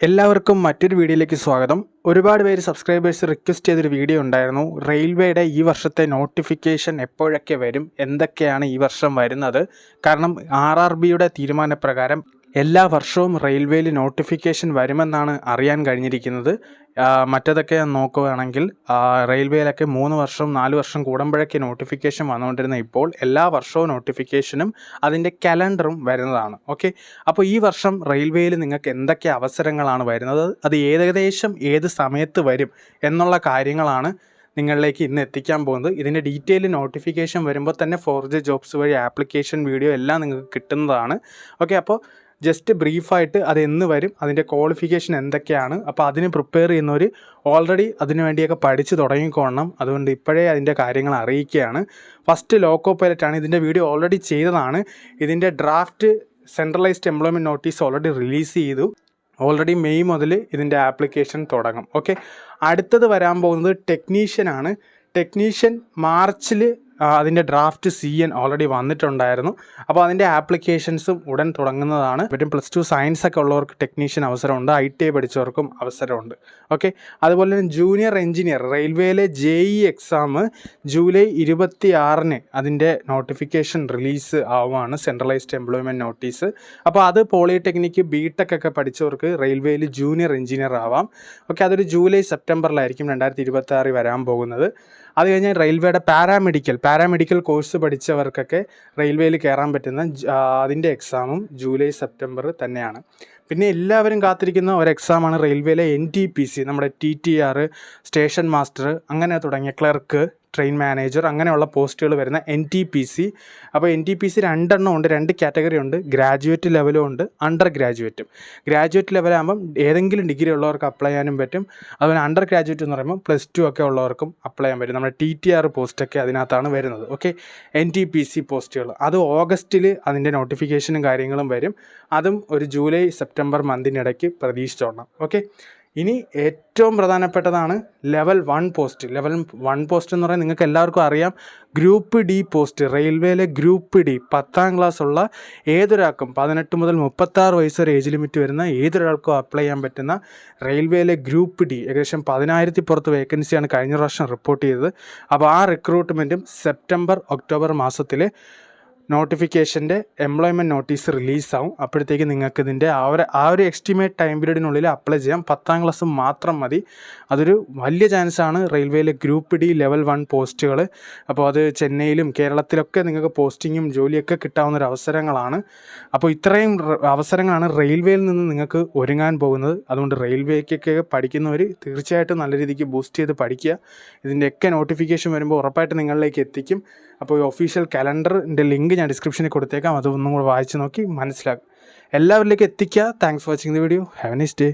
എല്ലാവർക്കും മറ്റൊരു വീഡിയോയിലേക്ക് സ്വാഗതം. ഒരുപാട് പേര് സബ്സ്ക്രൈബേഴ്സ് റിക്വസ്റ്റ് ചെയ്തൊരു വീഡിയോ ഉണ്ടായിരുന്നു. റെയിൽവേയുടെ ഈ വർഷത്തെ നോട്ടിഫിക്കേഷൻ എപ്പോഴൊക്കെ വരും, എന്തൊക്കെയാണ് ഈ വർഷം വരുന്നത്. കാരണം RRBയുടെ തീരുമാനപ്രകാരം എല്ലാ വർഷവും റെയിൽവേയിൽ നോട്ടിഫിക്കേഷൻ വരുമെന്നാണ് അറിയാൻ കഴിഞ്ഞിരിക്കുന്നത്. മറ്റതൊക്കെ നോക്കുകയാണെങ്കിൽ റെയിൽവേയിലൊക്കെ 3 വർഷം 4 വർഷം കൂടുമ്പോഴൊക്കെ നോട്ടിഫിക്കേഷൻ വന്നുകൊണ്ടിരുന്ന ഇപ്പോൾ എല്ലാ വർഷവും നോട്ടിഫിക്കേഷനും അതിൻ്റെ കലണ്ടറും വരുന്നതാണ്. ഓക്കെ, അപ്പോൾ ഈ വർഷം റെയിൽവേയിൽ നിങ്ങൾക്ക് എന്തൊക്കെ അവസരങ്ങളാണ് വരുന്നത്, അത് ഏകദേശം ഏത് സമയത്ത് വരും എന്നുള്ള കാര്യങ്ങളാണ് നിങ്ങളിലേക്ക് ഇന്ന് എത്തിക്കാൻ പോകുന്നത്. ഇതിൻ്റെ ഡീറ്റെയിൽ നോട്ടിഫിക്കേഷൻ വരുമ്പോൾ തന്നെ 4G ജോബ്സ് വഴി ആപ്ലിക്കേഷൻ വീഡിയോ എല്ലാം നിങ്ങൾക്ക് കിട്ടുന്നതാണ്. ഓക്കെ, അപ്പോൾ ജസ്റ്റ് ബ്രീഫായിട്ട് അത് എന്ന് വരും, അതിൻ്റെ ക്വാളിഫിക്കേഷൻ എന്തൊക്കെയാണ്, അപ്പോൾ അതിന് പ്രിപ്പയർ ചെയ്യുന്നവർ ഓൾറെഡി അതിനു വേണ്ടിയൊക്കെ പഠിച്ച് തുടങ്ങിക്കോണം. അതുകൊണ്ട് ഇപ്പോഴേ അതിൻ്റെ കാര്യങ്ങൾ അറിയിക്കുകയാണ്. ഫസ്റ്റ് ലോക്കോ പൈലറ്റാണ്. ഇതിൻ്റെ വീഡിയോ ഓൾറെഡി ചെയ്തതാണ്. ഇതിൻ്റെ draft centralised employment notice already release ചെയ്തു. ഓൾറെഡി മെയ് മുതൽ ഇതിൻ്റെ ആപ്ലിക്കേഷൻ തുടങ്ങും. ഓക്കെ, അടുത്തത് വരാൻ പോകുന്നത് ടെക്നീഷ്യനാണ്. ടെക്നീഷ്യൻ മാർച്ചിൽ അതിൻ്റെ ഡ്രാഫ്റ്റ് CN ഓൾറെഡി വന്നിട്ടുണ്ടായിരുന്നു. അപ്പോൾ അതിൻ്റെ ആപ്ലിക്കേഷൻസും ഉടൻ തുടങ്ങുന്നതാണ്. പറ്റും +2 സയൻസ് ഒക്കെ ഉള്ളവർക്ക് ടെക്നീഷ്യൻ അവസരമുണ്ട്, ITI പഠിച്ചവർക്കും അവസരമുണ്ട്. ഓക്കെ, അതുപോലെ തന്നെ ജൂനിയർ എഞ്ചിനീയർ റെയിൽവേയിലെ JE എക്സാം ജൂലൈ 26-ന് അതിൻ്റെ നോട്ടിഫിക്കേഷൻ റിലീസ് ആവുകയാണ്, സെൻട്രലൈസ്ഡ് എംപ്ലോയ്മെൻറ്റ് നോട്ടീസ്. അപ്പോൾ അത് പോളിടെക്നിക്ക് BTech ഒക്കെ പഠിച്ചവർക്ക് റെയിൽവേയിൽ ജൂനിയർ എഞ്ചിനീയർ ആവാം. ഓക്കെ, അതൊരു ജൂലൈ സെപ്റ്റംബറിലായിരിക്കും 2026 വരാൻ പോകുന്നത്. അത് കഴിഞ്ഞാൽ റെയിൽവേയുടെ പാരാമെഡിക്കൽ കോഴ്സ് പഠിച്ചവർക്കൊക്കെ റെയിൽവേയിൽ കയറാൻ പറ്റുന്ന അതിൻ്റെ എക്സാമും ജൂലൈ സെപ്റ്റംബർ തന്നെയാണ്. പിന്നെ എല്ലാവരും കാത്തിരിക്കുന്ന ഒരു എക്സാമാണ് റെയിൽവേയിലെ NTPC, നമ്മുടെ TTR, സ്റ്റേഷൻ മാസ്റ്റർ അങ്ങനെ തുടങ്ങിയ ക്ലർക്ക്, ട്രെയിൻ മാനേജർ അങ്ങനെയുള്ള പോസ്റ്റുകൾ വരുന്ന NTPC. അപ്പോൾ NTPC 2 എണ്ണം ഉണ്ട്, 2 കാറ്റഗറി ഉണ്ട്. ഗ്രാജുവേറ്റ് ലെവലും ഉണ്ട്, അണ്ടർ ഗ്രാജുവേറ്റും. ഗ്രാജുവേറ്റ് ലെവലാകുമ്പം ഏതെങ്കിലും ഡിഗ്രി ഉള്ളവർക്ക് അപ്ലൈ ചെയ്യാനും പറ്റും. അതുപോലെ അണ്ടർ ഗ്രാജുവേറ്റ് എന്ന് പറയുമ്പോൾ +2 ഒക്കെ ഉള്ളവർക്കും അപ്ലൈ ചെയ്യാൻ പറ്റും. നമ്മുടെ TTR പോസ്റ്റൊക്കെ അതിനകത്താണ് വരുന്നത്. ഓക്കെ, NTPC പോസ്റ്റുകൾ അത് ഓഗസ്റ്റിൽ അതിൻ്റെ നോട്ടിഫിക്കേഷനും കാര്യങ്ങളും വരും. അതും ഒരു ജൂലൈ സെപ്റ്റംബർ മന്തിനിടയ്ക്ക് പ്രതീക്ഷിച്ചോണം. ഓക്കെ, ഇനി ഏറ്റവും പ്രധാനപ്പെട്ടതാണ് ലെവൽ 1 പോസ്റ്റ്. ലെവൽ 1 പോസ്റ്റ് എന്ന് പറയുന്നത് നിങ്ങൾക്ക് എല്ലാവർക്കും അറിയാം, ഗ്രൂപ്പ് D പോസ്റ്റ്. റെയിൽവേയിലെ ഗ്രൂപ്പ് D 10ാം ക്ലാസ് ഉള്ള ഏതൊരാൾക്കും 18 മുതൽ 36 വയസ്സ് വരെ ഏജ് ലിമിറ്റ് വരുന്ന ഏതൊരാൾക്കും അപ്ലൈ ചെയ്യാൻ പറ്റുന്ന റെയിൽവേയിലെ ഗ്രൂപ്പ് D ഏകദേശം 10,000 പുറത്ത് വേക്കൻസിയാണ് കഴിഞ്ഞ പ്രാവശ്യം റിപ്പോർട്ട് ചെയ്തത്. അപ്പോൾ ആ റിക്രൂട്ട്മെൻറ്റും സെപ്റ്റംബർ ഒക്ടോബർ മാസത്തിൽ നോട്ടിഫിക്കേഷൻ്റെ എംപ്ലോയ്മെൻറ്റ് നോട്ടീസ് റിലീസാവും. അപ്പോഴത്തേക്ക് നിങ്ങൾക്ക് ഇതിൻ്റെ ആ ഒരു എസ്റ്റിമേറ്റ് ടൈം പീരീഡിനുള്ളിൽ അപ്ലൈ ചെയ്യാം. 10ാം ക്ലാസ് മാത്രം മതി. അതൊരു വലിയ ചാൻസാണ് റെയിൽവേയിലെ ഗ്രൂപ്പ് D ലെവൽ 1 പോസ്റ്റുകൾ. അപ്പോൾ അത് ചെന്നൈയിലും കേരളത്തിലൊക്കെ നിങ്ങൾക്ക് പോസ്റ്റിങ്ങും ജോലിയൊക്കെ കിട്ടാവുന്ന ഒരു അവസരങ്ങളാണ്. അപ്പോൾ ഇത്രയും അവസരങ്ങളാണ് റെയിൽവേയിൽ നിന്ന് നിങ്ങൾക്ക് ഒരുങ്ങാൻ പോകുന്നത്. അതുകൊണ്ട് റെയിൽവേക്കൊക്കെ പഠിക്കുന്നവർ തീർച്ചയായിട്ടും നല്ല രീതിക്ക് ബൂസ്റ്റ് ചെയ്ത് പഠിക്കുക. ഇതിൻ്റെയൊക്കെ നോട്ടിഫിക്കേഷൻ വരുമ്പോൾ ഉറപ്പായിട്ട് നിങ്ങളിലേക്ക് എത്തിക്കും. അപ്പോൾ ഒഫീഷ്യൽ കലണ്ടറിൻ്റെ ലിങ്ക് ഞാൻ ഡിസ്ക്രിപ്ഷനിൽ കൊടുത്തേക്കാം. അതൊന്നും കൂടെ വായിച്ച് നോക്കി മനസ്സിലാക്കും. എല്ലാവരിലേക്ക് എത്തിക്കുക. Thanks for watching the video. Have A nice day.